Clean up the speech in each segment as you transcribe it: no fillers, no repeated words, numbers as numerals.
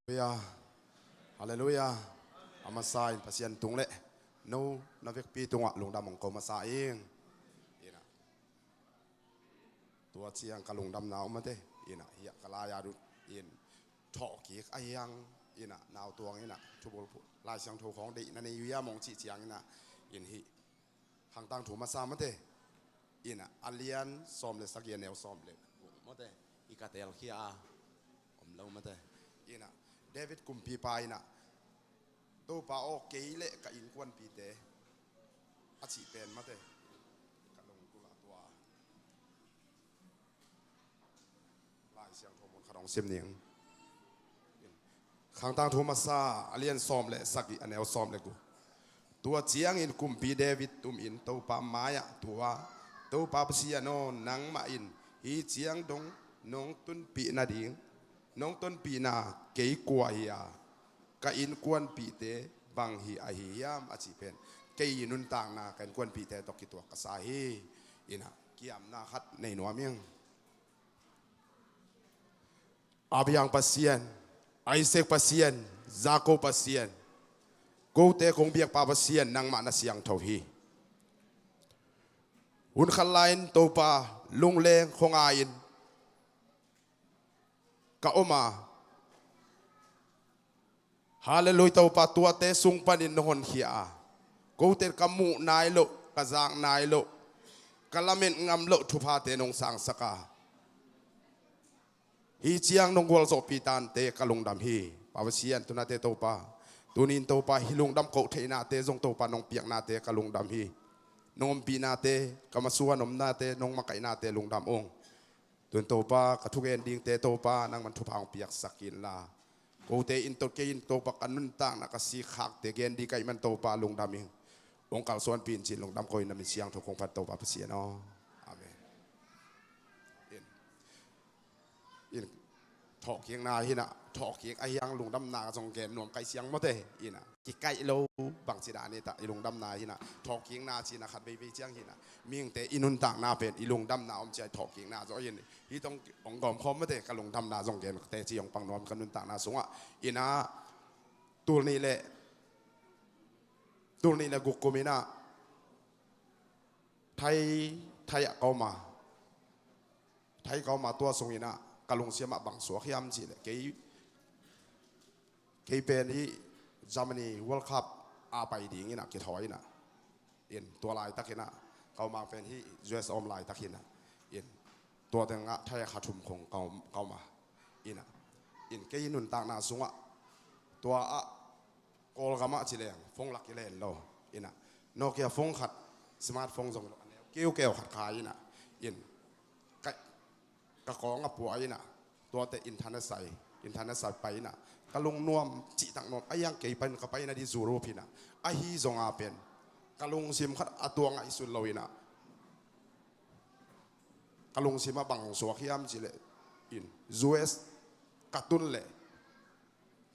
Hallelujah, Hallelujah. Amasain pasien tung le. No navek pi tunga lungdam mong ko masaing. Ina. Tua chiang kalungdam na umate. Ina hiya kalaya du in talki ayang ina naw tuang ina tubul lai siang thu khong de na ni yuya mong chi chiang ina in hi hang tang thu masa mate. Ina alian som le sakien neo som le. Mate ikatel khia om lo mate. Ina David kumpi pa ina to pa o keile ka in kwan pi te a chi pen mate ka long tu la tua lai siang thomon kharong sim ning khang tang thu ma sa alien som le saki anel som le ku tua chiang in kumpi David tum in to pa maya tua to pa sia no nang ma in hi chiang dong nong tun pi na ding nong ton pi na kei kwa hiya ka in kwan pi te bang hi a hi yam a chi pen kei nun tang na kan kwan pi te to ki to ka sa hi ina kiam na khat nei no miang abyang pasien Isaac pasien Jacob pasien ko te kong biak pa pasien nang ma na siang tho hi hun khalain to pa lung leng khonga in ka oma hallelujah tau pa tua te sung panin nohon khia ko ter kamu nai lo kazang nai lo kalamen ngam lo thupa te nong sang saka hi chiang nong gol so pitan te kalung dam hi pawasian tuna te to pa tunin to pa hilung dam ko theina te jong to pa nong piak na te kalung dam hi nom pi na te kamasuan nom na te nong makai na te lung dam ong tun to pa kathugen ding te to pa nang man thupang piak sakin la ko te in to ke in to pa kanun tang na kasi khak te gen di kai man to pa lung dami ong kal suan pin chin lung dam ko in mi siang tho kong phat to pa pasia no amen in thọ kieng na hi na thọ kieng ai yang lung dam na jong gen nom kai siang mo te ina ki kai lo bang chi da ni ta lung dam na hi na thọ kieng na chi na khat be be chiang hi na mieng te inun tang na pen ilung dam na om chai thọ kieng na zo yin hi tong ong gom khom mo te ka lung dam na jong gen te chi ong pang nom kanun tang na sunga ina tur ni le guk kumina thai ko ma tua sung ina kalung siama bang suak hiam chi le ke pen hi Germany World Cup a pai ding ina ki thoi na in tua lai takina kau ma pen hi US om lai takina in tua denga thai khathum khong kau ma ina in ke inun tang na sunga tua a kol gama chileng phong lak ilen lo ina Nokia phong khat smartphone jong lo kêu khat khai ina in ka kong a pu ina tua te internet sai pai na kalung nuam chi tak nom ayang ke pan ka pai na di zuru pina a hi zong a pen kalung sim khat atuang a isul lo ina kalung sima bang so khiam chile in US katun le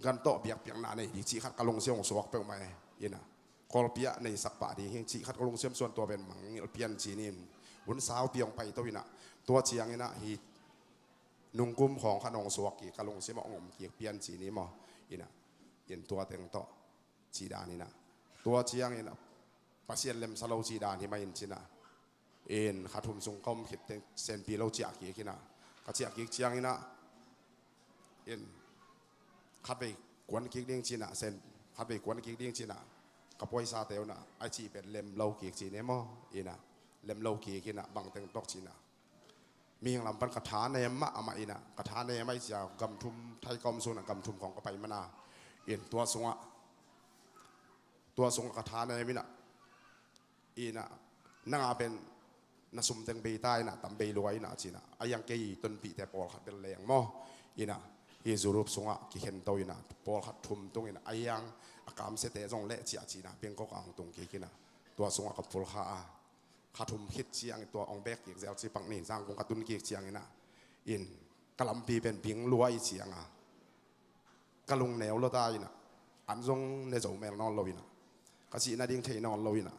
gan to biak na nei chi khat kalung siong so pe mai ina kol pia nei sak pa di hing chi khat kalung sim suan to ben mang ngil pian chi nin bun sao piong pai to ina tua chiang ina hi nung kumของขนงสวกกีกะลงเสียมองมกีเปียนจีนี้มออินะยินตัวเต็งโตจีดานี่นะตัวเชียงอินะปัสเซียนเลมสโลจีดานี่มาอินจีนะเอ็นขาทุมสุงคอมขิดเต็งเซนปีโลจีอากีกินะกะจีอากีเชียงอินะเอ็นขัดไปกวนกีเด้งจีนะเซนขัดไปกวนกีเด้งจีนะกับปอยซาเตลนะไอจีเป็นเลมโลกีจีนี้มออินะเลมโลกีกินะบังเต็งตกจีนะมีอย่างลำพันกระถาในมะอามาอินะกระถาในไม่จะกำทุมไทยกอมสุนกำทุมของกระไปมานาเอ็นตัวสงะกระถาในมินะอินะนั่งเป็นนัสุมเต็งเบย์ใต้นะตำเบย์รวยนะจีนะอายังเกย์ต้นปีแต่ปอลขัดเป็นแรงมั้งอินะฮิจูรูปสงะกิเห็นตัวอินะปอลขัดทุมตรงอินะอายังอากามเสตจงเละจีนะเป็นก็กางตรงกินะตัวสงะกับปอลข้าขาทุมคิดเชียงตัวองแบกเกี่ยวกับจีปังนี่สร้างกงกระตุ้นเกี่ยวเชียงนี่นะอินกะลำปีเป็นพิงลัวอีเชียงอ่ะกะลุงแนวเราได้นะอันทรงในโจแมงนอนเราอินะกะสีนาดิ้งเทนอนเราอินะ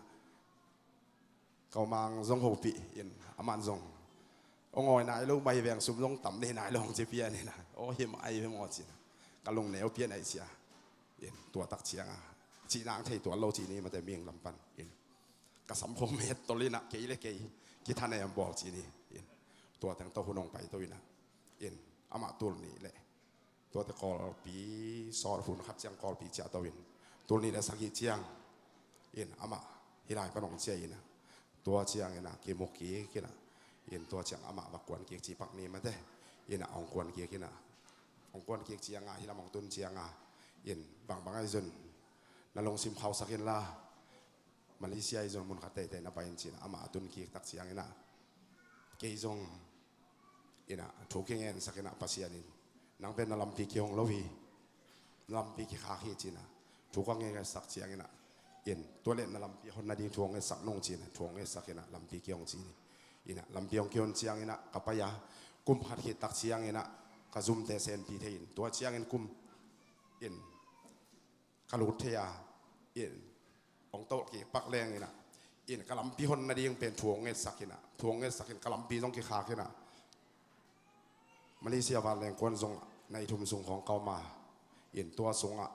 เขามังทรงหูปีอินอามันทรงองอยนายลูกใบแหวงสุ่มทรงต่ำในนายลองเจียนี่นะโอ้ยไม่หมดสินะ กะลงแนวเพี้ยนไอเสียเอ็นตัวตักเชียงอ่ะจีนางไทยตัวโลจีนี้มาแต่เมียงลำปันเอ็นกะสัมพงเม็ดตัวลินะเกยเลยเกยกิท่านในอันบอกจีนี่เอ็นตัวแต่งตัวหุ่นองไปตัวนะเอ็นอามาตัวนี้แหละตัวแต่กอลปีสอดหุ่นขับเชียงกอลปีเจ้าตัววินตัวนี้แหละสักกี่เชียงเอ็นอามาฮิลายปนองเชียนะตัวเชียงนะเกมกีกินะเอ็นตัวเชียงอามาบักกวนเกียจีปักนี้มาได้เอ็นอ่างกวนเกียกินะอ่างกวนเกียเชียงอ่ะฮิลามองตุนเชียงอ่ะเอ็นบางไอ้จนนั่นลงซิมเขาสักเห็นละมาเลเซียจงมุนขัดแต่นับไปจีนอามาตุนเกียตักเชียงนะเกยจงเอ็นอ่ะถูกเงี้ยสักเห็นอ่ะปัสยานินนังเป็นนลำปีเกียงลวีลำปีเกียขาเฮียจีนะถูกเงี้ยสักเชียงนะเอ็นตัวเล่นนลำปีคนนาดีทวงเงี้ยสักนงจีนะทวงเงี้ยสักเห็นอ่ะลำปีเกียงจีนเอ็นอ่ะลำปีเกียงเชียงนะกับปะยากุมขัดเฮียตักเชียงนะกระซุ่มเตเซนปีเทียนตัวเชียงเอ็นกุมเอ็นกะลุเทียเอ็นของโตกี่ปักแรงนี่นะเอ็นกะลำปีคนนาดียังเป็นทวงเงี้ยสักนะทวงเงี้ยสักกะลำปีต้องกี่ขาขึ้นนะมาเลเซียวันแรงกวนทรงในทุ่มสูงของเกามาเอ็นตัวสูงอ่ะ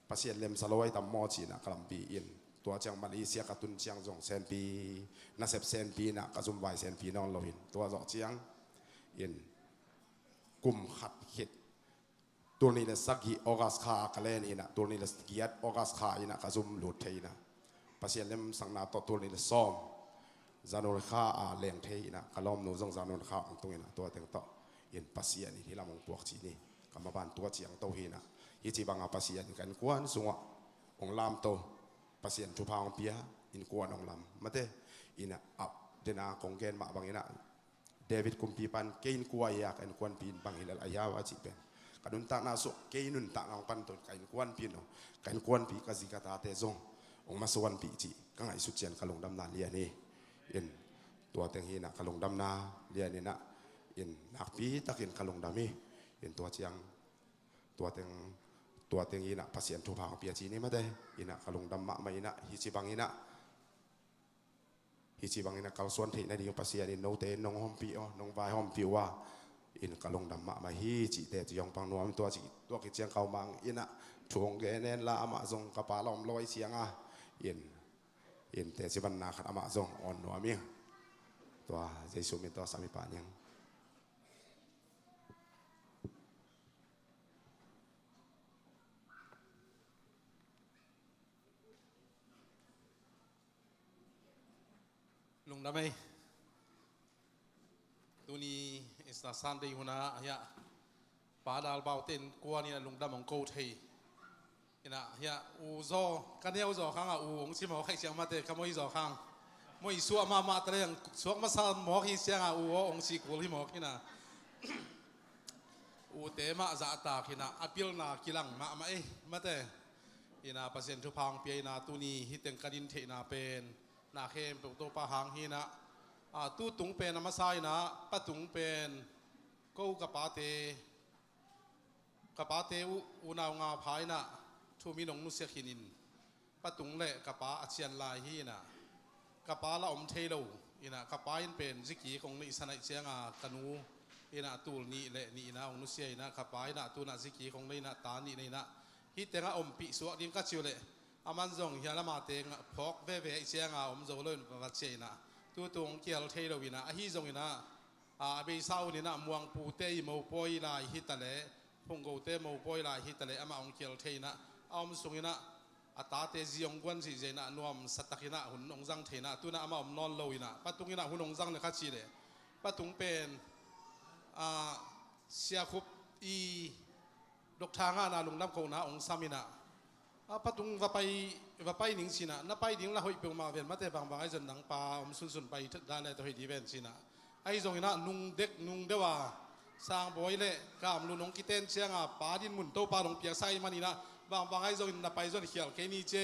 ภาษาเลมสโลยตำมอจีนะกะลำปีเอ็นตัวเจียงมาเลเซียกระตุนเจียงทรงเซนปีน่าเสพเซนปีนะกระซุ่มไวเซนปีนอนลวินตัวจอกเจียงเอ็นกลุ่มขัดเข็ดตัวนี้เลยสักกี่ออกัสคากะเลนี่นะตัวนี้เลยเกียรออกัสคาอีนะกระซุ่มหลุดเทนะภาษาเลมสังนาตัวนี้เลยซ้อมจานุนข้าแรงเทนะกะล้อมนูจงจานุนข้าตรงนี้นะตัวเต็งต่อเห็นภาษานี่ที่เรามองปวกจีนี่กรรมบาลตัวเจียงโตฮีนะฮิจิบังอาภาษากันกวนสงะองลามโตภาษาทุพางเปียอินกวนองลามมาเตอินะอับเดนากงเกนมาบางอินะเดวิดคุมปีปันเกนกวยอยากกันกวนปีนบางฮิลลายาวาจิเป็นกระดุนตากนาสุเกนุนตากนางปันตุนกันกวนปีนกันกวนปีกสิกาตาเตซงองมาสวรรค์ปีจีกังไอสุเจียนกะลงดำนาเลียนี่เอ็นตัวเต็งฮีนะกะลงดำนาเลียนี่นะเอ็นนักปีตะกินกะลงดำมีเอ็นตัวเจียงตัวเต็งฮีนะภาษาทุพางเปียจีนี่มาได้ฮีนะกะลงดำมะไม่นะฮิจิบังฮีนะกาลส่วนที่ในดีภาษานี่โนเตนนงหอมปีอ๋อนงวายหอมปีว่าอินกะลงดำมะมาฮีจิเตจยองปังนัวมตัวจิตัวกิเจียงเขามังอินะช่วงเกเนนละอามาซงกระปาลอมลอยเสียงอ่ะอินเตจิบันนาขัดอามาซงอ่อนนัวมีตัวเจสุมิตัวสามีปายังลุงดำไหมตัวนี้อิสระสันได้หัวหน้าเฮียป่าดาลบ่าวเต้นกวนนี่ลุงดำของโกเทียนะเฮียอูโซกันเดียวอูโซข้างอูองค์ชิมเอาใครเสียงมาเตะขโมยโซข้างมวยสัวมาตะเรียงสัวมาซาหมอกที่เสียงอูองค์ชิกุลที่หมอกที่นะอูเตมาจะตาที่นะอภิลนากิลังมาเอ้มาเตะที่นะเปอร์เซ็นต์ทุพังเปียนะตัวนี้ฮิตเต็งกันดินเทนะเป็นนาเข้มเป็นตัวปะหางฮีนะตู้ตุงเป็นน้ำมันใส่นะป้าตุงเป็นกูกระปาเตอุณาวงาพายนะทูมีนงนุเสียขินินป้าตุงเละกระปาอาเชียนลายฮีนะกระปาละอมเทโลอีนะกระปายินเป็นสิกีของนิสนัยเชียงกันูอีนะตูนี่เละนี่นะองนุเสียนะกระปานะตูนะสิกีของนี่นะตานี่นี่นะฮิตเตงอมปิสวดินกัจจิวเละอามันจงเฮียละมาเตงพอกเว่เชียงอมโจเล่นกัจเจนะตัวตรงเกี่ยวเทโลวินะฮิจงวินะเบย์เศร้านี่นะมวงปูเตยมูปอยลายฮิตะเล่พงโกเตมูปอยลายฮิตะเล่อามาองเกี่ยวเทนะเอามสุงนะตาเตจิองกวนสิเจนะนวมสัตตกินะหุ่นองจังเทนะตัวนะอามาอมนอนโลวินะปัตุงนะหุ่นองจังเนี่ยขัดชีเลยปัตุงเป็นเสียคุบอีดอกทางนะลุงน้ำโคนะองซามินะปัตุงว่าไปหนิงสินะนับไปหนิงละหอยเปียงมาเวียนมาแต่บางไอ้จนหนังปลาสุนไปด้านในตัวหอยดีเวนสินะไอ้ตรงนี้นะนุ่งเด็กนุ่งเดว่าสร้างบ่อยเลยกามลุนงกิเตนเชียงปลาดินหมุนโตปลาลงเปียกใส่มานี่นะบางไอ้ตรงนี้นับไปจนเขียวแค่นี้เจ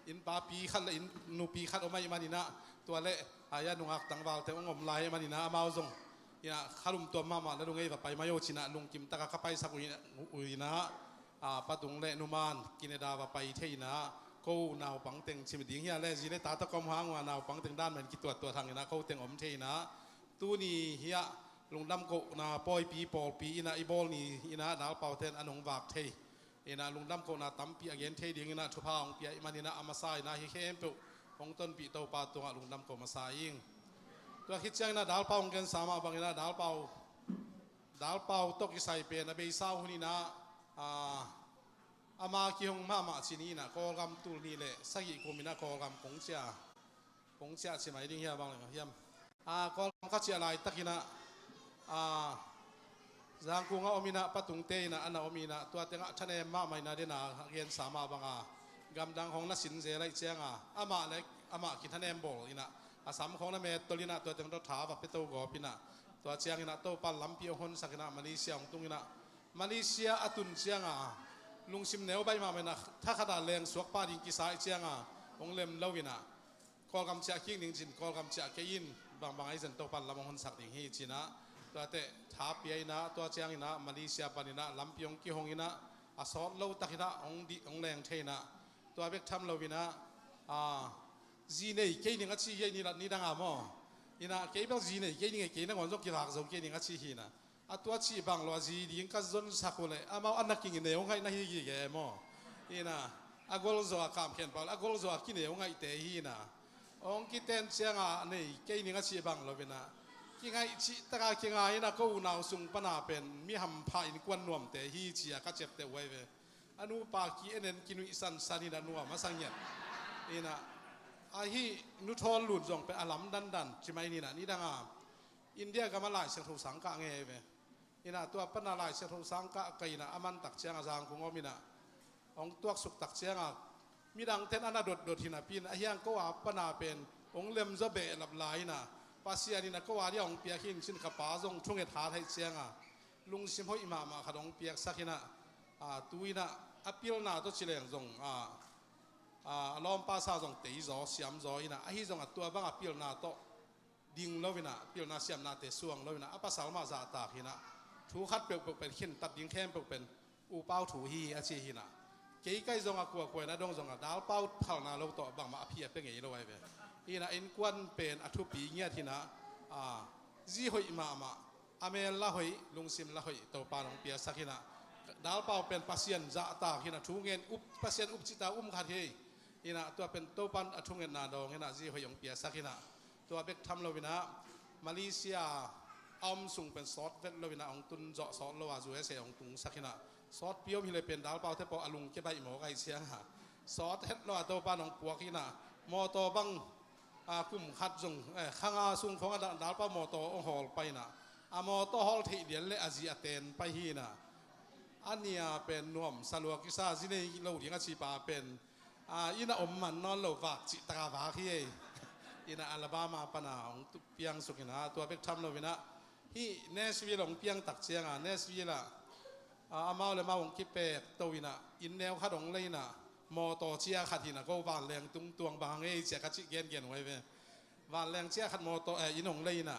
อินปลาปีขัดเลยอินนูปีขัดออกมาอีมานี่นะตัวเละยานุ่งหักตังวาวแต่ว่างมลายมานี่นะมาจงเนี่ยข้าลุมตัวมาแล้วลุงไอ้แบบไปมาโยชินะลุงกิมตะกะข้าไปสักอุยนะปัตุงเละนุมานกินดาวไปเทนะกูนาวปังเต็งชิมดิ้งเฮียเลจีเลตาตะกอมหางว่านาวปังเต็งด้านเหมือนกิตัวทางนะเขาเต็งอมเทนะตู้นี้เฮีย ลุงดำโกนาปอยปีปอลปีอินาอีบอลนี่อินาดาลเป่าเทนอนงวากเทอินาลุงดำโกนาตั้มปีอเกนเทดิ้งอินาทุพาองปีอิมันอินาอามาไซนาฮิเข้มปุของต้นปีโตปาตัวลุงดำโกมาไซยิงตัวคิดจังนะดาลเป่าองกันสามาบางอินาดาลเป่าตกอิไซเป็นอเบยซาหุนินาอามาคิฮงมาชินีนะกอลกำตูนี่เลยสักอีกุมินะกอลกำกงเจ้าใช่ไหมดิ้งเฮียบางเลยเฮียมกอลกำข้าเชียอะไรตักินะจางกูงาอมินะปะตุงเตยนะอันน่ะอมินะตัวเต็งชะเนมมาไม่นาเดนะเรียนสามาบังกำดังของนักสินเจริญเจียงอามาเล็กอามากินทะเนมบอลอินะอาสามของนั่นเมตตัวลินะตัวเต็งรถถาแบบไปตัวกอปินะตัวเจียงอินะตัวปัลลัมพิโอฮอนสักอินะมาเลเซียของตุงอินะมาเลเซียอตุนเจียงลุงซิมเนวใบมาไม่นะถ้าขนาดแรงสวกป้าดิงกิสายเจียงองเล็มเล่าวินะกอลกำเจียกิ้งดิงจินกอลกำเจียเกยินบางไอ้สันตัวปัลลัมฮอนสักดิงฮีจินะตัวเตะท้าเปียนะตัวเจียงอินะมาเลเซียปานินะลำพิยงกิฮงอินะอาสอดเล่าตักอินะองแรงเทนะตัวเบกทำเล่าวินะจีเน่เกยิงอัดชีเยนี่ละนี่ดังอ่ะมั้งอินะเกย์เป็นจีเน่เกยิงเกย์นั่งวันจบกีฬาจบเกยิงอัดชีฮีนะตัวชีบางลัวจีดิงก็จนสักคนเลยมาอันนักกินเนื้อไงน่าฮีกี่แกมั้งอินะกอลโซอาคำเขียนไปกอลโซอากินเนื้อไงเตฮีนะองกิเตนเชียงนี่เกยิงอัดชีบางลัววินะกิไงชีตะกากิไงนะก็อุณาสุงปนาเป็นมีหำพายนกวนนวมแต่ฮีเชียก็เจ็บแต่ไว้เวอนุปากีเอ็นกินุอิสันสันิดานวมมาสังเกตนี่นะฮีนุทอลหลุดจงเป็นอลัมดันใช่ไหมนี่นะนี่ดังอินเดียก็มาไล่เสียงถูสังกะเงยเวนี่นะตัวปนาไล่เสียงถูสังกะกันนะอามันตักเชียงอาจารย์คงมีนะองตัวสุกตักเชียงมีดังเทนอนาโดดที่นะปีนเฮียงก็ว่าปนาเป็นองเล็มจะเบะหลับไหลนะภาษานี่นะก็ว่าที่องเปียกินชินกับป้าจงช่วงเหตุหาให้เชียงลุงซิมพ่ออิหม่ามขดองเปียกสักนะตุยนะอพิลนาตัวเฉลียงจงล้อมภาษาจงตีจอเสียมจอยนะไอ้จงตัวบางอพิลนาโตดิ่งแล้ววินะพิลนาเสียมนาเตสวงแล้ววินะภาษามาจากตาหินะถูคัดเปลกเป็นขินตัดดิ่งแคมเปลกเป็นอุเป้าถูฮีอาชีหินะเกี่ยใกล้จงกลัวนะดงจงดาวเป้าเผานาเราโตบางมาอภิเษกเป็นไงเราไว้เว้อีน่ะอินกวนเป็นอัทุปีเงี้ยที่นะจีหอยมาอเมลละหอยลุงซิมละหอยตัวปานองเปียสักหินะดาวเป่าเป็นปัสเซียนจะตาหินะทุ่งเงินปัสเซียนอุปจิตาขัดเฮอีน่ะตัวเป็นตัวปันอัทุงเงินนาดองหินะจีหอยองเปียสักหินะตัวเบกทำเราวินะมาเลเซียอมส่งเป็นซอสเวทเราวินะองตุนเจาะซอสเราว่าจูเอเซองตุงสักหินะซอสเปียวมีเลยเป็นดาวเป่าเทปอลุงเก็บใบหมอไก่เสียงซอสเฮ็ดเราตัวปานองปัวหินะมอตัวบังกุ่มขัดจงข้างสุ่งของดาลป้ามอโตองหอลไปนะมอโตฮอลที่เดียนเลอาจีอาเตนไปฮีนะอันนี้เป็นนวมสลัวกิซาจิเนเราเดียงชีปาเป็นอินาอมมันนอนเราฝากจิตากาฝากฮีอินาอัลบามาปนาของตุเปียงสุกินะตัวเป็กทำเราวินะฮีเนสวีหลงเปียงตักเชียงเนสวีละมาเลยมาองคิเปตตัววินะอินแนวขัดองเลยนะมอต่อเชียขัดหินะก็วานแรงตุ้งตวงบางเอเสียขัดชิเกียนไว้เว้วานแรงเชียขัดมอต่ออินหงเลยนะ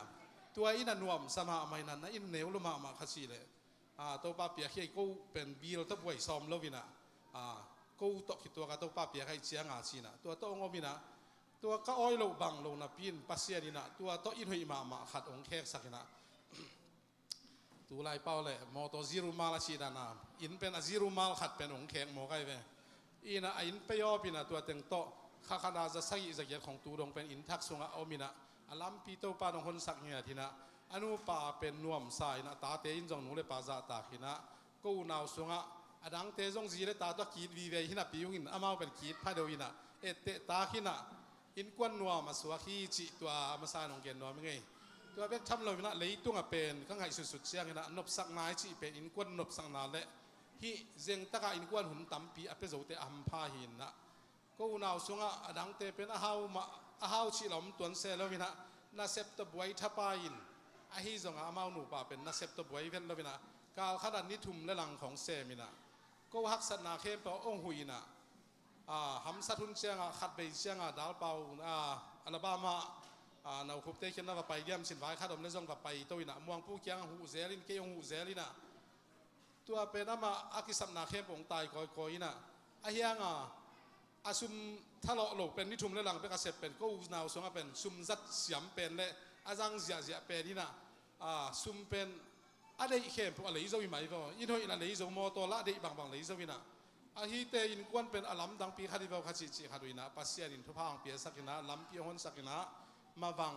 ตัวอินันวมสมาไม่นั้นนะอินเนวลุมาขัดชีเลยตัวป้าเปียกให้กูเป็นบีลตัวป่วยซ้อมแล้ววินะกูตกขีดตัวกับตัวป้าเปียกให้เชียงชีนะตัวโตงวินะตัวก็อ้อยโลบังโลนะปีนปัสเซียนี่นะตัวโตอินหอยมาขัดองแขกสักนะตัวไล่เป้าเลยมอต่อซีรุมาลชีดานาอินเป็นซีรุมาลขัดเป็นองแขกหมอไก่เว้อีน่ะอินไปยอปินะตัวเต็งโตข้าขนาดจะสักอีสักอย่างของตัวดงเป็นอินทักษงเอามินะอลัมปีโตปานองคนสักเงียทีนะอนุปาเป็นนวมสายนะตาเตอินจงหนูเลยปาจาตาขีนะกูนาวสงะอดังเตจงจีเลยตาตัวกีดวีเวหินะปียุงินอามาเป็นกีดพาเดวินะเอเตตาขีนะอินกวนนวมมาสวะขีจิตัวมาสานองเกนนวมไงตัวเป็นทำเลยนะเลยตัวเป็นข้างไงสุดๆเสียงนะนบสักนายจิเป็นอินกวนนบสักนาเละฮีเจงตะกาอินกวนหุ่นตั้มปีอเปโซเตอัมพาหินนะก็อุณาสงะดังเตเป็นอาหาวชีลมตัวนเซลวินะน่าเซปตบไว้ทับอินอาฮีสงะอามาหนูป่าเป็นน่าเซปตบไว้เวลวินะกาลขนาดนิทุมและหลังของเซมินะก็ฮักษณะเข้มเปาองหุยนะหัมสัตุนเชียงขัดไปเชียงดาวเปาอัลบามาเราคุบเตคินนะไปเยี่ยมสินไว้ข้าดมในจงไปตัวนะมวงผู้เกียงหูเซลินเกียงหูเซลินะตัวเป็นอามาอากิสัมนาเข้มปงตายคอยนะอาเฮียงอาซุมถ้าเราเป็นนิทุมและหลังเป็นกระเสพเป็นก็อุณาสงะเป็นซุมจัดเสียมเป็นและอาจังเสียเป็นนี่นะ ซุมเป็นอะไรเข้มพวกอะไรจะวิมัยก็อินโฮอินอะไรจะมอตัวละเด็กบางเลยจะวินะฮิเตอินกวนเป็นอลัมดังปีขัดที่เราขัดจิขัดวินะปัสเซียดินทุพางเปียสักนะลำปีหอนสักนะมาวัง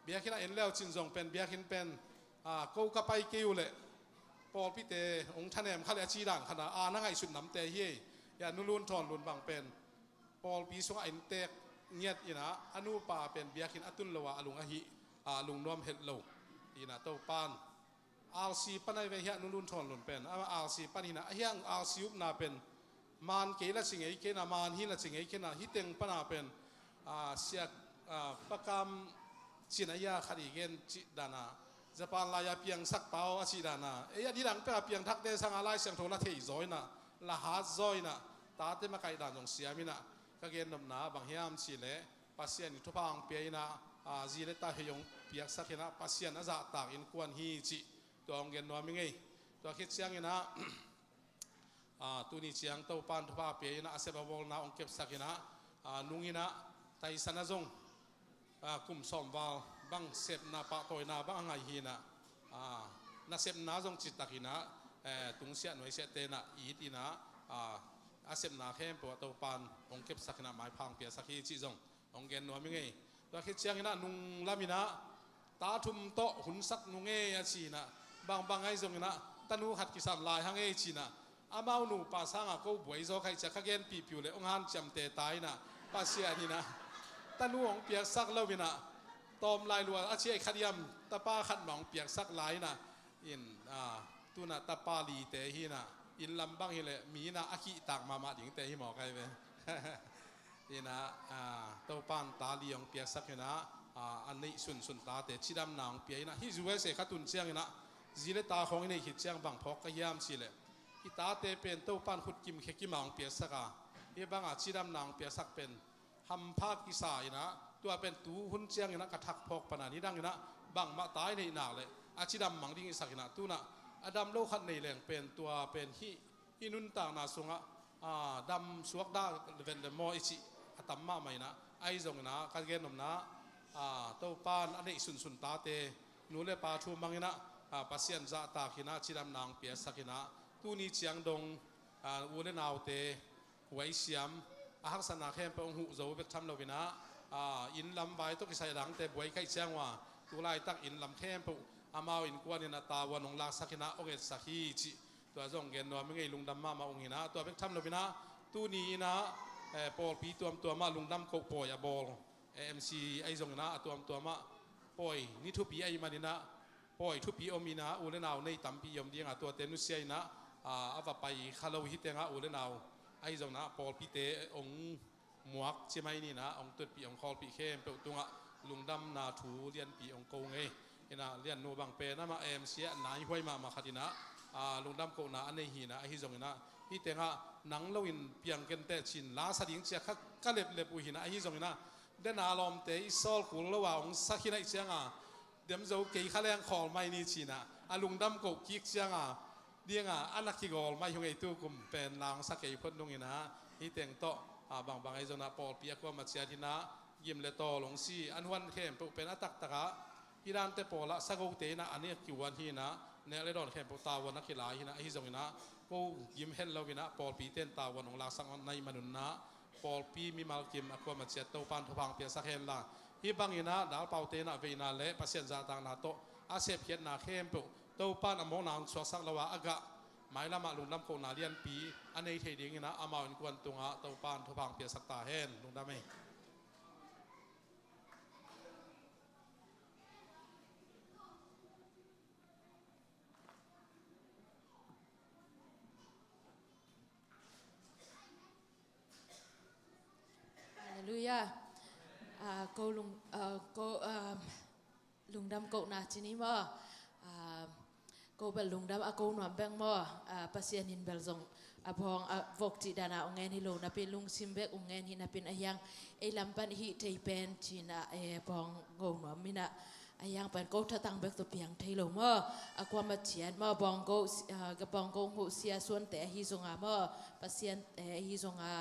เบียกินะเอ็นแล้วจินจงเป็นเบียกินเป็นกูกับไปกิ้วเลยพอพี่เตองค์ท่านเอ็มขัดอาชีดังขนาดนั่งไงสุดน้ำเตะเฮียอย่านุลุนทอนลุนบางเป็นพอปีสงอินเตกเงียดอินะอนุปาเป็นเบียกินอัตุลละวะลุงอหิลุงนวมเห็ดโลอินะเต้าปานอาลซีปันไอเวียนุลุนทอนลุนเป็นอาลซีปันหินะเฮียงอาลซีอุบนาเป็นมันเกล้าสิงเอเกน่ามันหินละสิงเอเกน่าฮิตเต็งปนาเป็นเสียประกามชินายาขัดอีเกนจิดานาจะปานลายเพียงสักเตาอาชิดานาที่หลังเป็นเพียงทักเดสังอะไรเสียงโทรละเทยจอยนะละหาจอยนะตาเตมาไกด่านจงเสียมินะก็เกณฑ์นำนาบางเฮียมสิเลปัสเซียนทุพางเปียนะจีเลตาเฮยงเปียกสักนะปัสเซียนอาจตากอินกวนฮีจิตัวองเกณฑ์นัวมิงไงตัวคิดเสียงนะตัวนี้เชียงเต้าปานทุพาเปียนะอาเซบะวอลนาองเก็บสักนะนุงินะไตสันจงกุมสอมวาลบังเสพนาปะตอยนาบังไงฮีนะนาเสพนาจงจิตตะกินะตุงเสียหน่วยเสียเตนะอีดีนะอาเสพนาเข้มปวดเต้าปานองเก็บสักนะหมายพังเปียสักฮีจิจงองเกณฑ์นัวมิงไงตัวคิดเชียงนะนุงลามินะตาทุมโตหุ่นสักนุงเอชีนะบางไงจงนะตันูขัดกิสามลายหังเอชีนะอามาหนูภาษาเขาบวยโซใครจะขัดเกณฑ์ปีๆเลยองค์ฮันจำเตตายนะภาษานี่นะตานูของเปียกสักเล่าวินะตอมลายลัวอาเชียขัดยำตาป้าขัดหมองเปียกสักลายนะอินตุนะตาป้าลีเตฮีนะอินลำบังฮิเลมีนะอากิตากมาดิ่งเตฮีหมอใครเป็นนี่นะเต้าปานตาลีของเปียกสักนะอันนี้สุนตาเตชิดำนางเปียนะฮิจูเวเสขัดตุนเชียงนะจีเลตาของนี่หิดเชียงบังพอกก็ยามสิเลฮิตาเตเป็นเต้าปานขุดกิมเขกิมังเปียสักฮีบังชิดำนางเปียสักเป็นฮัมพากิสายนะตัวเป็นตูหุ่นเชียงนะกระทักพอกปนานี้ดังนะบังมาตายในหนาเลยอาชิดำมังดิ้งสักนะตัวนะอดัมโลขัดในแหล่งเป็นตัวเป็นฮินุนต่างนาสุงะดำสวกได้เป็นเดมออิจิอัตมาไม่นะไอจงนะการเกณฑ์นมนะเต้าปานอันนี้สุนตาเตนูเลปาชูมังนะปัสเซียนจะตากินะชิดำนางเปียสักนะตัวนี้เชียงดงอูเลนาวเตไว้เสียมอาหักษณะเข้มเป็นองค์หูโจเบกทำเราวินะอินลำใบต้องกิใส่หลังแต่บวยไก่เชียงว่าตัวไล่ตักอินลำเข้มเป็นอามาอินกวนเนี่ยตาวันองลาสักนะโอเคสักฮีจิตัวจงเกณฑ์นัวไม่ไงลุงดำมาองค์นะตัวเบกทำเราวินะตัวนี้นะปอลปีตัวมาลุงดำโคปอยบอลMC ไอจงนะตัวมาปอยนี่ทุปีไอมานี่นะปอยทุปีอมีนะอูเลนาวในตั้มปียมเดียงตัวเตนุเซียนะอาว่าไปคาร์ลวิเตงะอูเลนาวไอจงนะปอลปีเตองหมวกใช่ไหมนี่นะองตุดปีองคอลปีเข้มเปตัวลุงดำนาถูเรียนปีองโกงเอนะเรียนโนบังเปนะมาMC นายห้วยมาขัดินะลุงดำโกนะอันนี้หีนะไอจงนะที่เตงะหนังเราอินเปียงกันแต่ชินลาสดิ่งเชียก็เล็บอุหินะไอจงนะเดนอารมณ์เตะอิสอลกุลระหว่างสักขีดเชียงเดี๋ยวจะเกี่ยข้าแรงขอไม่นี่ชินะลุงดำโกกิกเชียงเดียงอันนักกิโกลไม่ยงไอตัวกุมเป็นนางสักไอพ่นตรงนี้นะที่เต็งโตบางไอจงนะปอลเปียกว่ามาเชียที่นะยิมเลโตลงซีอันวันเข้มเป็นอัตตะกะที่ด้านเตปอละสักอุเตนะอันนี้คิวันที่นะเนี่ยเลยโดนเข้มปตาวันนักกีฬาที่นะไอจงนะก็ยิมเฮลเราวินะปอลปีเต้นตาวันของลาสังในมนุษย์นะปอลปีมีมาลกิมอความาเชียเต้าปานทุพังเปียสักเฮลละที่บางอินะดาวเป่าเตนะเวนาเล่ปัสเซียนจาตังนาโตอาเซเพียนนาเข้มปุเต้าปานอมองนางสวสักละวะอากะหมายละมาลุงดำโคนาเลียนปีอันนี้เทดิ้งนะอามาอินกวนตุงะเต้าปานทุพังเปียสักตาเฮนลุงดำเองลุยะก็ลุงดำก็นาจินีมาก็เบลลุงดำก็หนวมแบงมาปัสยานินเบลซงพองวกจิดานาองเงินฮิโลนับเป็นลุงซิมเบกองเงินฮินับเป็นอายังไอลำปันฮิเทเป็นจีน่าพองงงหนวมมินะอายังเป็นก็ถ้าตั้งเบกตัวเปียงไทยโลมาความมาเชียนมาบองก็กับบองก็หูเสียส่วนแต่ฮิซงอามาปัสยานฮิซงอา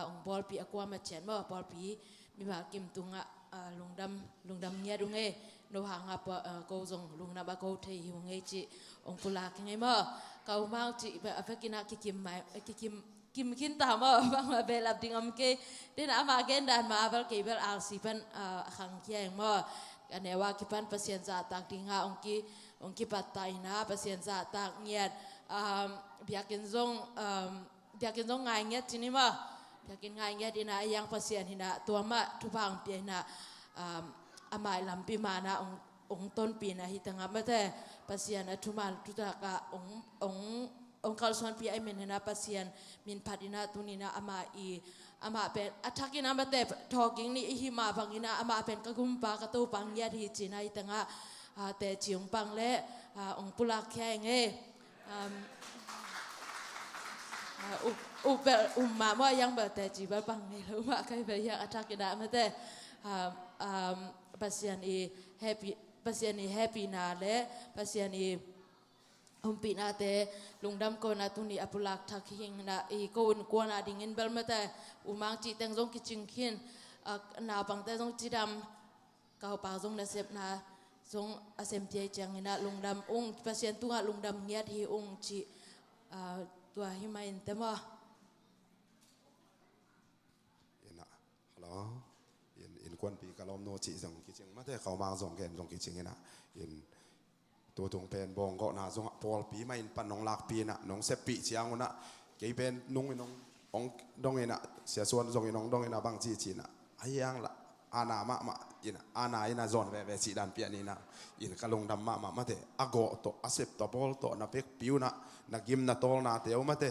องบอลปีอความาเชียนมาบอลปีมีมากิมตุงลุงดำเงียดุง no hanga pa ko zong lung na ba ko thei hu ngai chi ong pula ki ngai mo kau mau chi ba afekina ki kim mai ki kim kin ta mo bang ma bel ab ding am ke din ama gen dan ma bal ke bel al si pan khang kyang mo kanewa ki pan pasien za tak dinga ong ki patai na pasien za tak nyat biakin zong ngai nyat chini mo biakin ngai nyat ina yang pasien hina tua ma tu bang pi na amai lampi mana ong ton pi na hitanga mate pasien atumal tutaka ong kalson pi ai men na pasien min padina tunina ama pen atakin amate talking ni hima bangina ama pen kagumpa ka to pang ya hi china hitanga te chiung pang le ong pulak khyang e upel umma mo yang ba te chi ba pang ni lo ma kai ba ya atakina amate pasien happy na le pasien umpi na te lungdam ko na tuni apulak thaking na ko un ko na dingin bel mate umang chi teng jong ki chingkhin na bang te jong chi dam ka pa jong na sep na jong asem tie chang ina lungdam ung pasien tu lungdam ngiat hi ung chi tua hi main te ma ina hello in kwan pi kalom no chi jong ki ching ma te khau mang jong gen jong ki ching ina inตัวตรงเป็นบองก็น่าจงพอลปีไม่ปันน้องลักปีน่ะน้องเซปปีเชียงน่ะเกี่ยเป็นนุ่งน้ององดงเองน่ะเสียส่วนจงน้องดงเองน่ะบางจีจีน่ะไอ้ยังละอาณามาอินะอาณาอินะจอนเวสีดันเปียนี่น่ะอินกะลงดำมาเตอโกโตอาเซปตบอลโตน่ะเป็กปิวน่ะนักกิมน่ะโตน่ะเตียวมาเต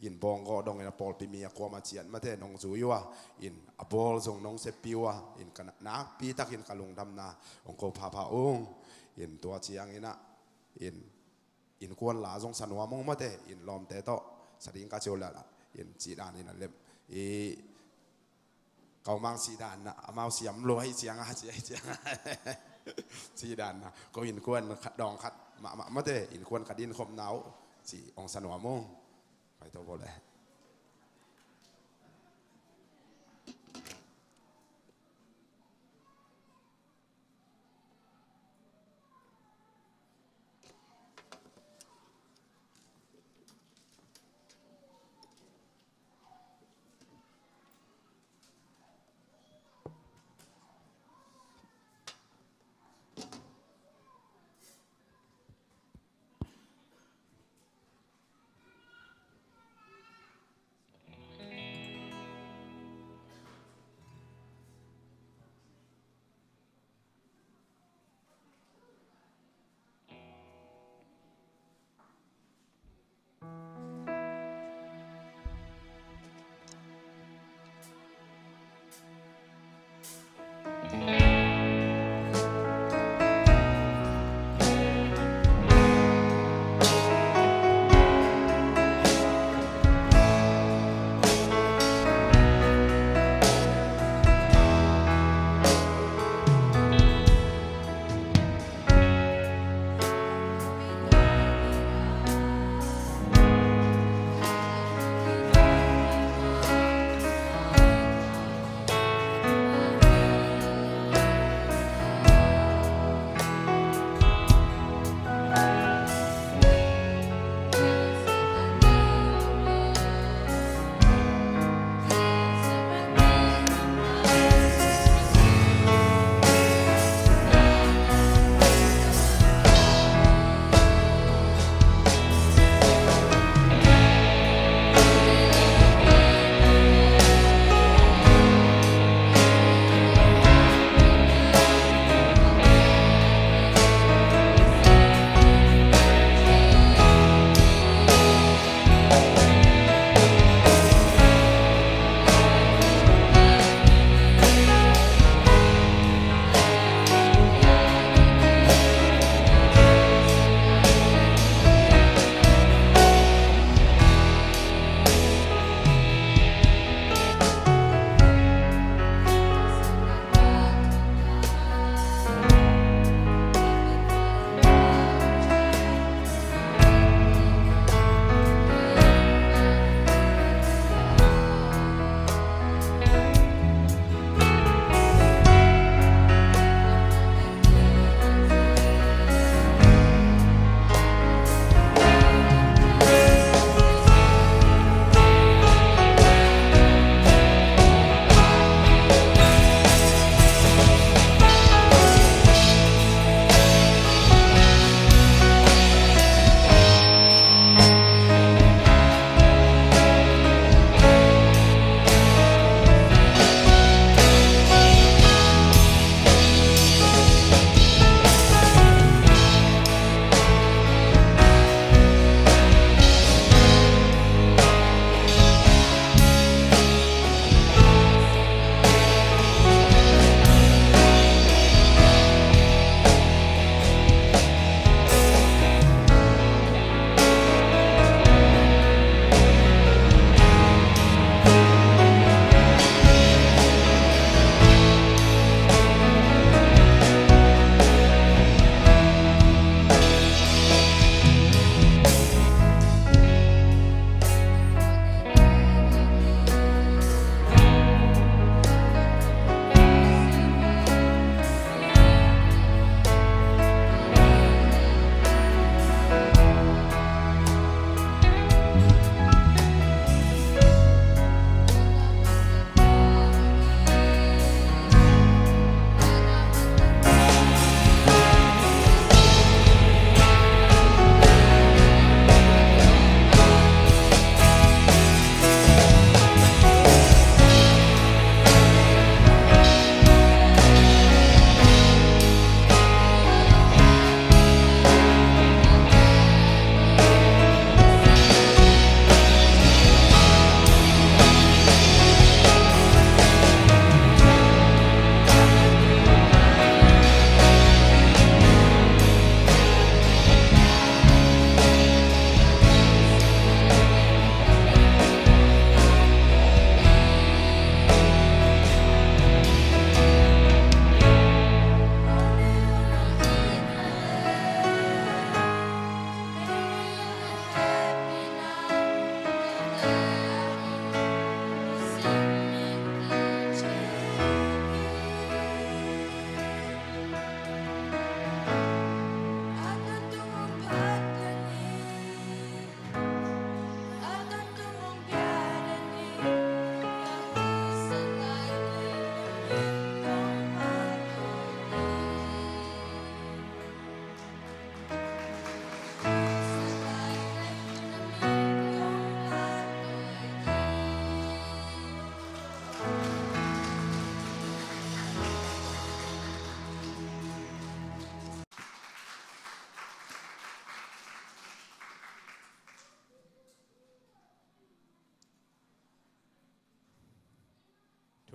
อินบองก็ดงเองน่ะพอลปีมีกว่ามาเจียนมาเตน้องจูยัวอินอบอลจงน้องเซปปิวอินกันนักปีตักอินกะลงดำน่ะองโกพาองอินตัวเชียงอินะอินกวนหลาจงสันวามงมาเตอินลอมเตโตสริงกาโจลละอินจีดานอินเล็บเขามังสีดานนะมาเสียมรวยเสียงอาเจียสีดานนะก็อินกวนดองคัดมาเตอินกวนขัดดินคมหนาวจีองสันวามงไปตัวบ่เลย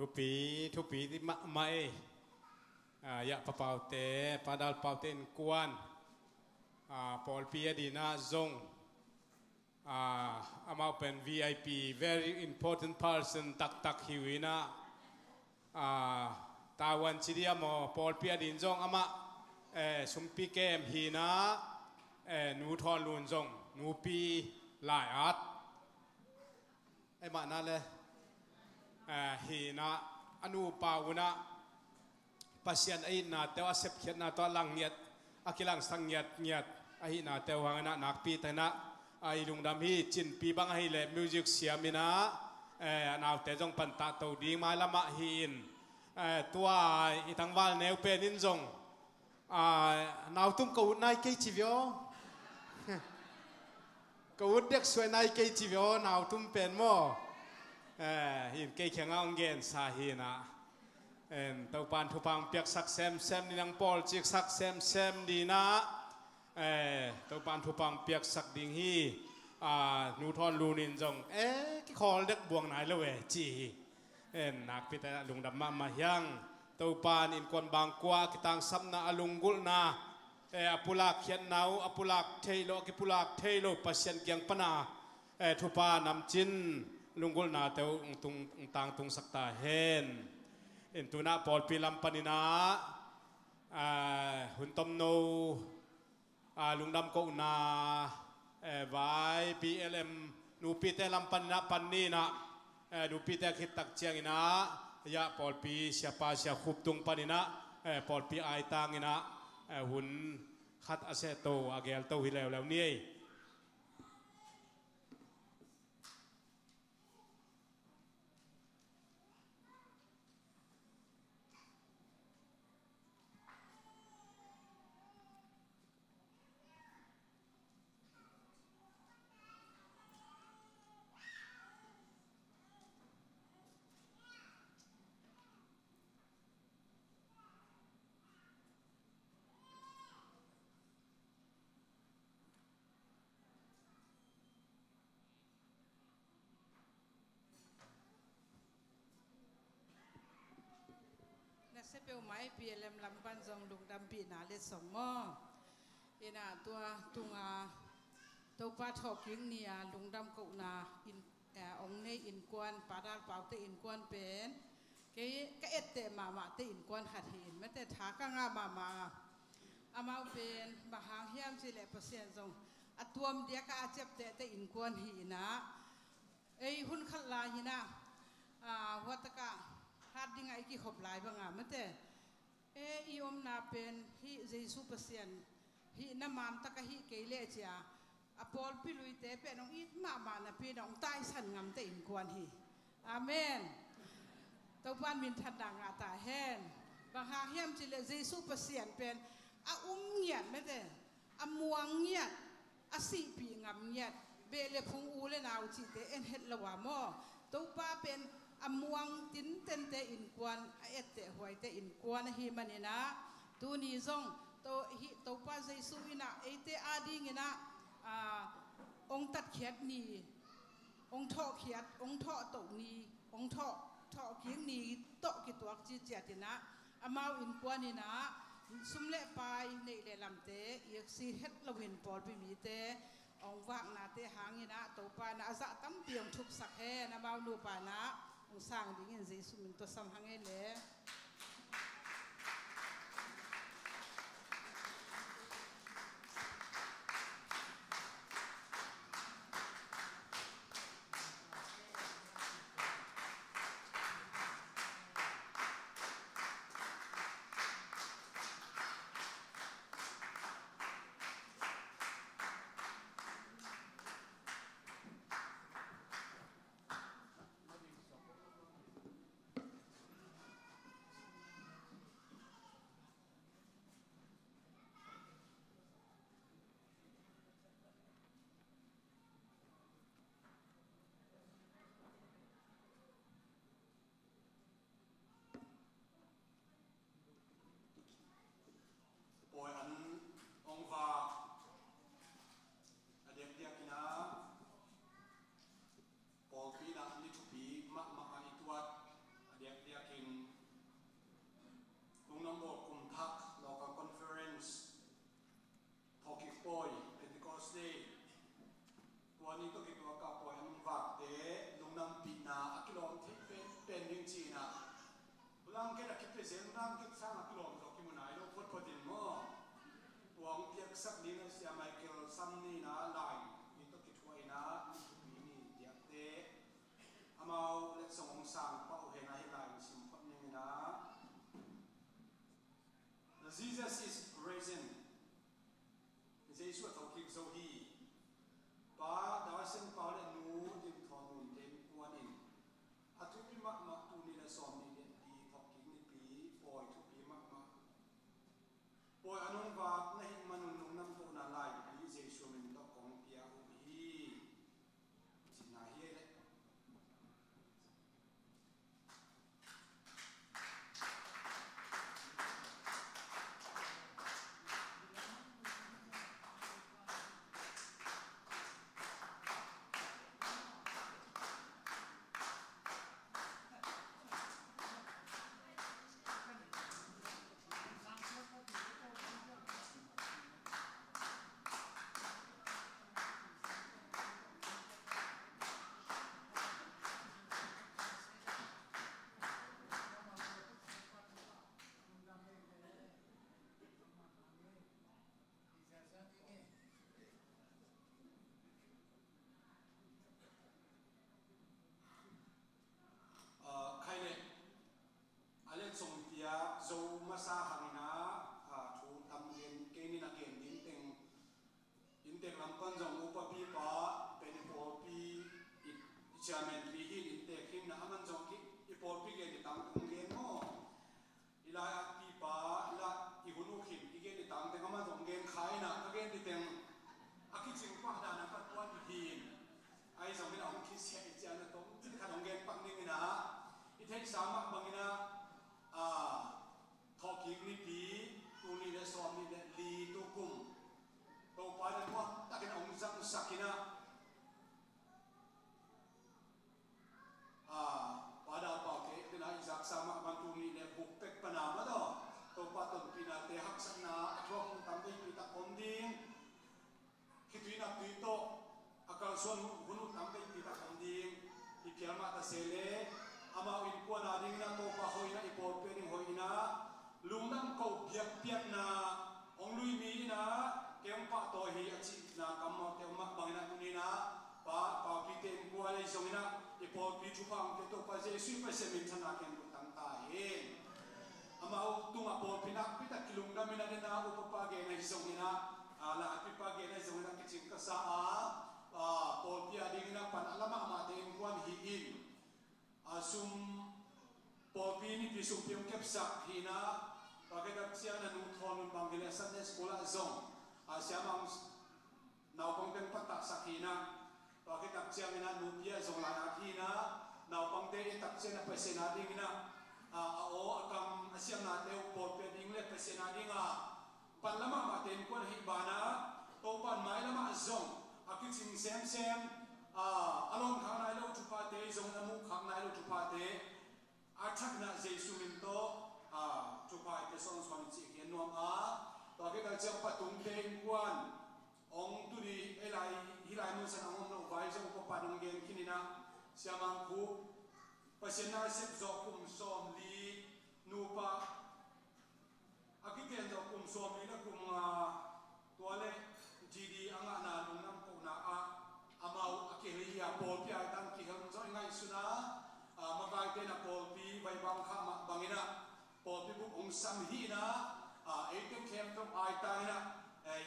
ทุปีที่มะไม่อยากเป่าเตะปาดาลเป่าเตนกวนปอลปีดีน่าจงอามาเป็น VIP very important person ตักหิวนะตาวันชิดียมปอลปีดินจงอามาสุมปีเกมฮีนะนูทอนลุนจงนูปีลายอัดไอ้มานั่นเลยฮีนะอนุปาวนะปัสยันไอ้นาเทวาเสพเขียนนาตัวลังเงียดอากิลังสังเงียดไอ้นาเทวานะนักปีแต่นะไอ้ลุงดำฮีจินปีบังให้เล่มิวสิกเสียมินะนาเตจงปันตาตัวดีมาละมาฮีนตัวอีทั้งวันแนวเป็นนินจงนาวตุ้มกูนายเกจิวิโอกูเด็กสวยนายเกจิวิโอนาวตุ้มเป็นโมหินเกยเขียงเอาเงินสาหินะตัวปานทุพังเปียกสักเซมนี่นางปอลจิกสักเซมดีนะตัวปานทุพังเปียกสักดิ่งฮีนูทอนลูนินจงกี่คอเด็กบวงไหนละเวจีนักพิจารณาลุงดำมายังตัวปานอินกวนบางกว่ากิตังซัมนาอลุงกุลนาอปุลักเขียนนาวอปุลักเทโลกิปุลักเทโลปัสยันเกียงปนาทุปานำจินลุงกุลนาเตวตุงต่างตุงสักตาเฮนตุนาปอลปีลัมปนินาหุ่นตมโนลุงดำก็อุนาไว้ PLM นูปีเตลัมปนินาปันนีนะดูปีเตคิดตักเชียงนะยาปอลปีเสียปาเสียขุบตุงปนินะปอลปีไอตังนะหุ่นขัดอาเซโตอาเกลโตฮิเลวนี่ เสเปียวไม้ปีเล็มลำปันจงลุงดำปีนาเล็ดสองหม้อตัวตุงตัวปลาทอกยิงเนี่ยลุงดำกุนาอินองในอินกวนปลาดาลเปล่าเตอินกวนเป็นก็เอ็ดเตมาเตอินกวนขัดหินไม่แต่ถาก็งามาอามาเป็นบางหางเฮียมสิเลปเซียนจงตัวมเดียก็อาเจ็บเตอินกวนหินะหุ่นขัดลายหินะวัตกะฮัดดิ้งไอ้กี่ขบลายบางมันแต่อีอมนาเป็นฮิเจสุเปเซียนฮิน้ำมันตะกะฮิเกเลเจียอพอลพิลุยเตเป็นน้องอีมานะพี่น้องใต้สันงามเตอินกวนฮิอาเมนตัวบ้านมินทันดังอาตาแฮนบางหาเฮียมจิเลเจสุเปเซียนเป็นเงียดไม่แต่มัวเงียดสิปีงามเงียดเบลเลพุงอูเลนาวจิเตเอ็นเฮ็ดละวามอตัวป้าเป็นมัวตินเต็นเตอินกวนเอเตหวยเตอินกวนฮิมันนี่นะตัวนี้จงตัวป้าเจสุอินะเตอาดีงินะองตัดเขียดนี่องท่อเขียดองท่อตกนี่องท่อเขียงนี่โตกิตัวจีเจตินะมาอินกวนนี่นะสุมเละไปในเลลำเตอีกสีเฮ็ดละวินปอลไปมีเตองว่างนาเตหางนี่นะตัวป้านะจะตั้มเปียงทุกสักแห่นะมาดูป้านะองสร้างดิ่งเจสุมินตัวสัมหังเอเล่ Day ตัวนี้ก็คือตัวกับปล่อยมันฝากเตะลงน้ำปีนาอักลองที่เป็นยิงจีน่ะร่างแค่ตะคิดไปเสียงร่างแค่สร้างอักลองเราคิดมันไหนเราพูดพอดีมั้งหวังเพียงสักนิดนะเสียไมเคิลซัมนี่นะไลน์นี่ต้องคิดไว้นะนี่นี่เดียกเตะอามาเล็กส่งสั่งเป้าเห็นอะไรไลน์สิมพับนี่นะ Jesus is risen เจสุเอาคิดโซฮีป้าดาวเส้นป้าเลนูดิมทอนุนเต็มกวนอินอาทุพิมักมักตูนี่ละสอมนี่เด็ดดีทอกกิงนี่ปีปอยทุพิมักมักปอยอนุนวาในมนุนนุ่งน้ำโตนาลายปีเจสุมินตอกของเปียอุฮีจินาเฮเลใครเนี่ยอาเล่นส่งเตียโจมาซาหามินะถูทำเรียนเกนินาเกนอินเต็งลำกันจงอุปปีป้าเป็นปอปีอิจามันลีหินอินเต็งหินนะมันจงคิอีปอปีเกนิตังตรงเกนโมอีลายปีป้าอีลาอีหุ่นอุขินอีเกนิตังแต่ก็มันจงเกนขายนะก็เกนติเต็งอาคิดจึงป้าดานะปัดวันหินไอ้จงเป็นองคิดเสียอีจานะตรงที่ขนมเกนปังนี่นะอีเทคสามักบางนะทอกิกนี่ปีตูนี่เลสอมนี่เลลีตุกุมตัวปานันว่าตะกินองจังสักินะปาดาปาเกเป็นไอ้จักสามักบางตูนี่เลบุกเป็กปนามาดอตัวปาตุนปีนาเตหักสักนาช่วงตั้งแต่ปีตะคนดิ้งคิดวินาทีโตอากาศส่วนหุ่นตั้งแต่ปีตะคนดิ้งอีเพียมาตะเซเลอามาอินกวนอาดิงนะโตปะหอยนะอีปอลเป็นหอยนะลุงนั่งเขาเบียกเบียกนะองลุยมีนะเกี่ยมปะตัวฮีอาชีนะกำมาเกี่ยมมักบางนะตุนี้นะปะพิเตนกวนเลยส่งนะอีปอลพิจุพังเตโตปะเจสุไปเซมินชนะเกี่ยมบุตังตาเองอามาตุงอาปอลพินักพิตะกิลุงดามินะเดนะอุปปะเกนะส่งนะละพิปะเกนะส่งนะกิจิงกษาปอลพิอาดิงนะปันอาลามะมาเตนกวนฮีอินasum popi ni pisum pium kepsak hina pakedak siana nu thonun bangile Sunday school azong asiamang naw pangten patak sakina pakedak siana nu pia zong la hina naw pangte itak siana pesena dingina o akam asiam na teu popi dingle pesena dinga panlama maten kon hibana topan mai lama azong akiching sem along khang nai lo chupa te zong na mu khang nai lo chupa te athak na jesu min to chupa te son son chi ke nuam to ke ka chang patung te kwan ong tu di elai hilai mu san ong no vai zo ko padung gen kinina siamang khu pasena sep zo kum som li nu pa akiten zo kum som li na kum toale gd anga na lung nam ko na amau akhiriya polpi aitan ki ham zo ngai suna magai te na polpi vai bang kha ma bangina polpi bu ong sam hi na etem kem to aitai na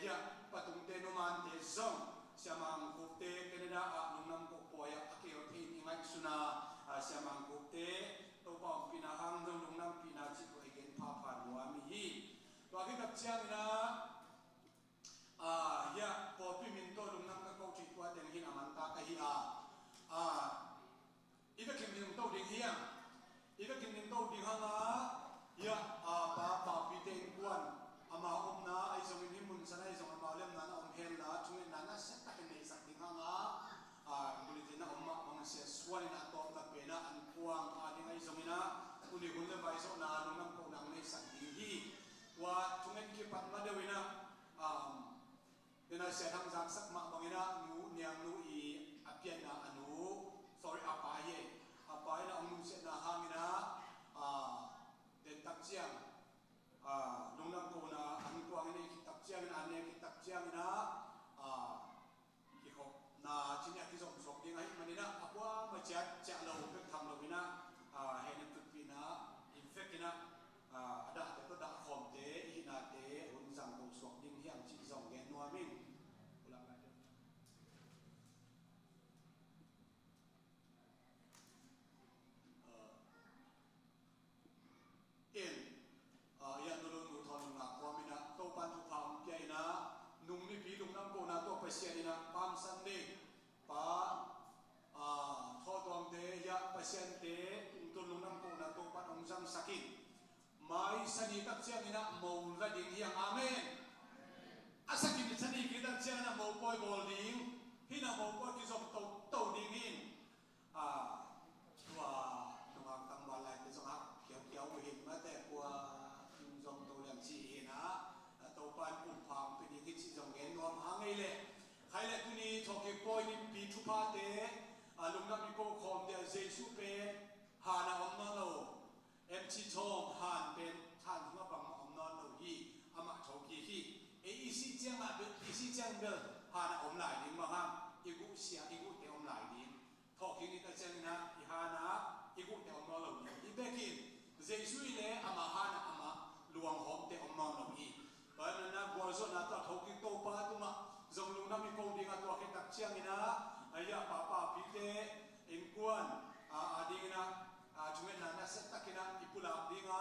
ya patung te no man te zong siamang kupte keneda nungnam ko poya akiro the ngai suna siamang kupte to pa pinahang zo nungnam pina chi ko igen pha pha nuami hi to agi kap chiang na ya polpi min to nungnam ka ko chi kwa den hin amanta ka hi ida kim min to ding hiang ida kim min to ding hanga ya pa pi te kwan ama na ai zong min mun sanai zong ama lem na om hel na thung na na set ta nei sak ding hanga bulletin na omma bang se swal na to na pe na an kuang ding ai zong ina uni hun le bai so na nungnam ko nang nei sak ding hi wa thungen ki pat ma de wina dena se thang jak sak ma bangina nu niang nu I apian na anu sorry apa ye apa na ong nu se na hangina den tak chiang lungnam ko na an ko ang ni kitak chiang na ne kitak chiang na ki khop na chinya ki som sok ding ai manina apwa ma chat cha lo pe tham lo bina he na tu pina infect ina ada te to da khom te I na te un sang ko sok ding hiang chi zong gen nuam min ulang la in yan no nu thon na ko mina to pan tu pham ke na nung ni pi lung nam ko na to pasien ina pam san ni pa tho tong te ya pasien te tu lung nam ko na to pan ong sam sakin mai sani tak chiang ina mo la ding hiang amen asakin ni sani ki tak chiang na mo poi bol ding hina mo poi ki som to ding in tua tung tang ba lai te song ha kiao kiao hin ma te kwa som to liam chi na to pan pu phang pe ni ki chi song gen nom hang ei le khai le tu ni thoke poi ni pi thu pa te lung nam ni ko khom de jesu pe ha na om na lo em chi thong han pen than ma bang om na lo hi ama tho ki hi e si chiang ma be si chiang be ha na om lai ding ma ha igu sia igu te om lai ding thọ ki ni ta chiang na I ha na igu te om na lo hi I bekin jesu le ama ha na ama luang hom te om na lo hi ba na bol zo na ta tho ki to pa tu ma zong lung nam ni ko ding a to ki tak chiang ina aya pa pi te in kuan ading na chungen na set takina ipula dinga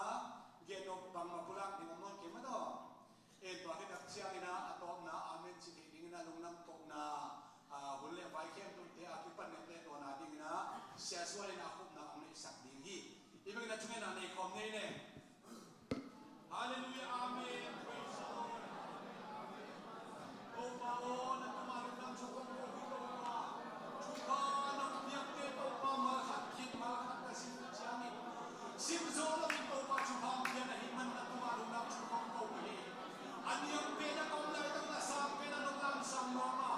geno bang mapulak ni mon ke ma do en to ki tak chiang ina atom na amen chi ding na lung nam ko na hulle vai kem tu te aki pan ne to na ding na sia swale na khum na ong sak ding hi ibang na chungen na nei khom nei ne hallelujah amen praise the lord o pa o na tumaru nam so ko ko ko chu pa na piak te to pa ma khat khit ma khat ta sim chiang ni sim zo lo ki to pa chu pa pian na hi man na tumaru nam chu ko ko ni an yang pe na kom lai tang na sa pe na nong lam sam ma ma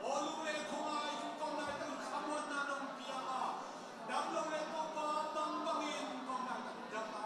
o lu le khomai chu kom lai tang khamon na nong pia a dam lo le to pa bang bang in kom na dam na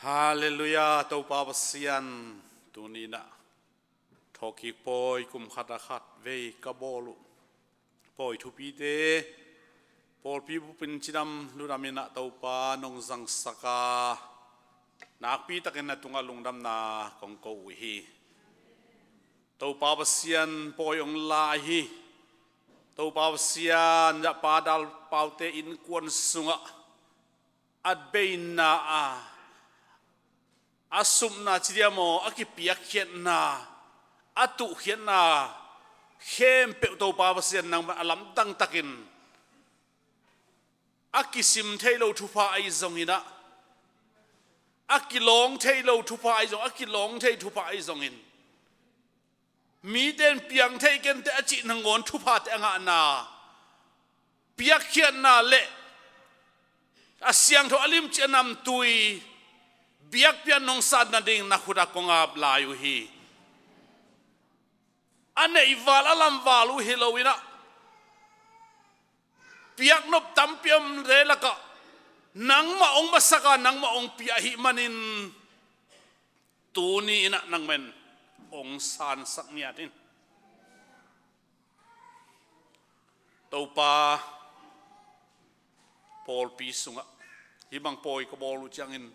Hallelujah tau pa pasian tunina thoki poi kum khata khat ve kabolu poi thupi te pol pi bu pin chidam luramina tau pa nong zang saka nak pi takin na tunga lungdam na kong ko hi tau pa pasian poi ong la hi tau pa pasian ya padal paute in kuan sunga at bein na asum na chidiamo akipiak khian na atu khian na khem pe to pa pasian nang alam tang takin akisim thailo thupa ai zongina akilong thailo thupa ai zong akilong thai thupa ai zongin mi den piang thai ken te achi nangon thupa te anga na piak khian na le asyang tho alim chenam tui biak pian nong sad na ding na khuda kongap layu hi ane iwal alam walu hilowina piak nop tampiam re laka nang ma ong masaka nang ma ong pia hi manin tuni ina nang men ong san sak niatin topa Paul pi sunga hibang poi ko bolu changin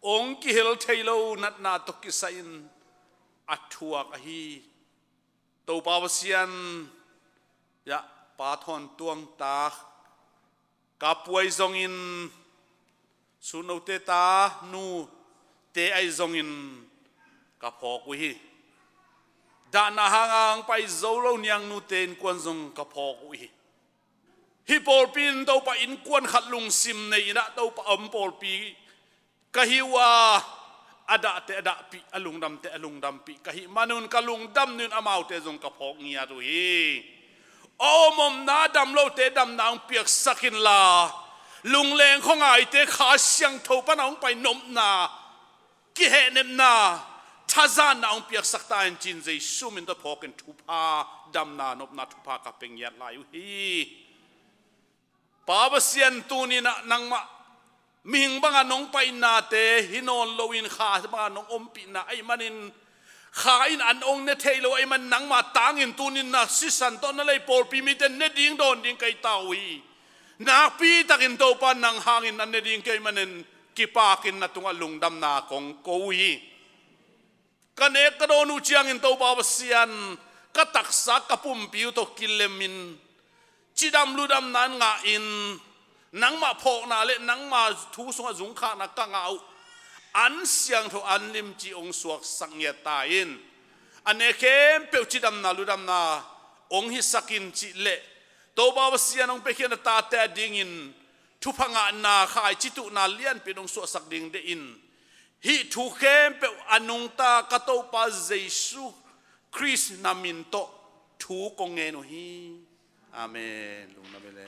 ong ki hel thailo nat na to ki sain athua ka hi to pa wasian ya pa thon tuang ta ka puai zongin suno te ta nu te ai zongin ka phok wi hi da na hangang pai zolo niang nu ten kwan zong ka phok wi hi Paul pin to pa in kwan khat lung sim nei na to pa Paul pi kahiwa ada te ada pi alungdam te alungdam pi kahi manun kalungdam nun amau te zong kaphok ngia tu hi omom na dam lo te dam nang piak sakin la lungleng khong ai te kha siang tho pa nang pai nom na ki he nem na thazan na ong piak sakta en chin zai sumin to phoken thupa dam na nop na thupa ka peng yat lai hi pabasian tunina nangma ming banga nong pai na te hinon loin kha banga nong ompi na ai manin kha in an ong ne thailo ai man nang ma tangin tunin na sisan to na lei Paul pi mi ten ne ding don ding kai tawi na pi takin to pa nang hangin an ne ding kai manen kipakin na tunga lungdam na kong kowi kanek ka donu chiang in to pa basian kataksa kapum piu to kilemin chidam ludam nan nga in nang ma phok na le nang ma thu sunga zung kha na ka ngau an siang tho an lim chi ong suak sang ya ta in ane kem pe chidam na ludam na ong hi sakin chi le to ba sian ong pe khian ta ta ding in thu phanga na khai chi tu na lian pe dong so sak ding de in hi thu kem pe anung ta ka to pa jesu Chris na min to thu kong nge no hi amen lung na bele